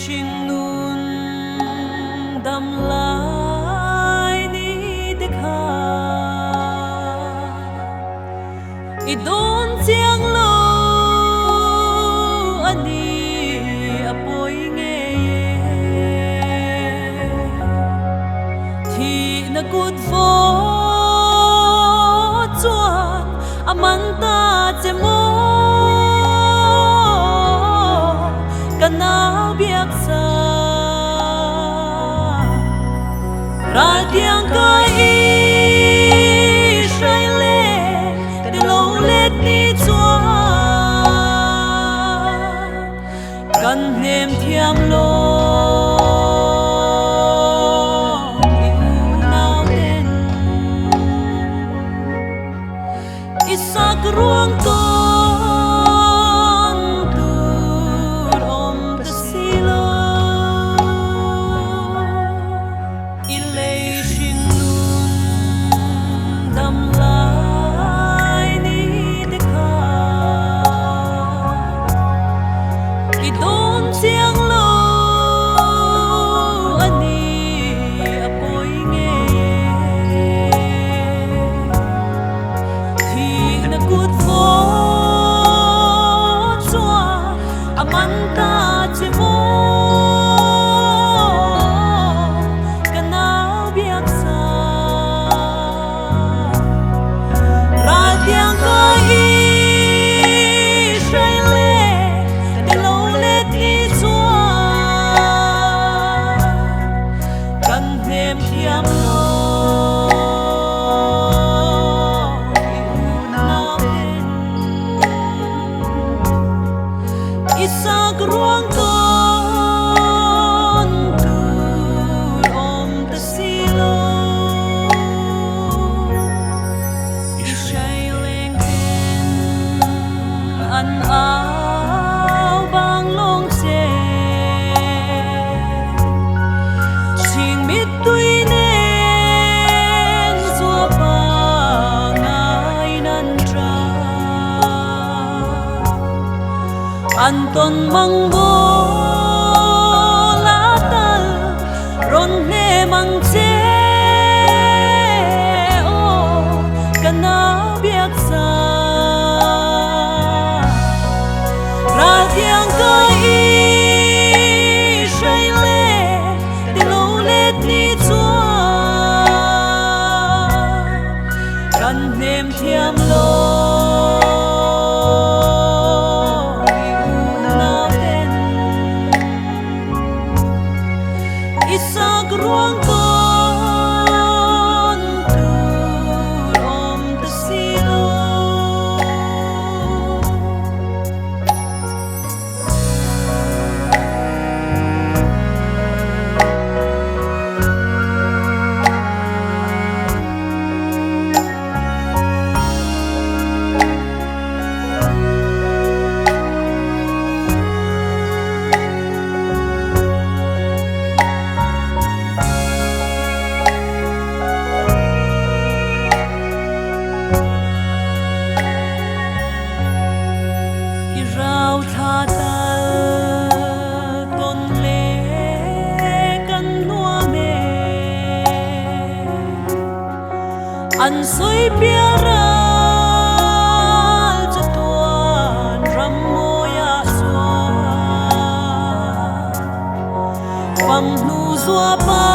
Sinh nun đam lai ni dekha I don chiang lo ani apoi nge thi na kut vo chuan amanta chemo kanau biak sa ra tiếng coi Israel để lâu lết đi chúa cần niềm thiam lo yêu nào đến Isaac ruộng Isaac ruộng con từ om ta silo Israel lên tên ăn áo bang long xe xin biết tuy nên xua ba ngày nan tra Anton mang bo la tal ron ne mang che o kana biak sa ra tiếng coi Israel để lâu lết đi chúa cần niềm thiam lo Isaac ruộng con từ om ta silo An soi piara cho tuan ram moya xua Pham nu zua pa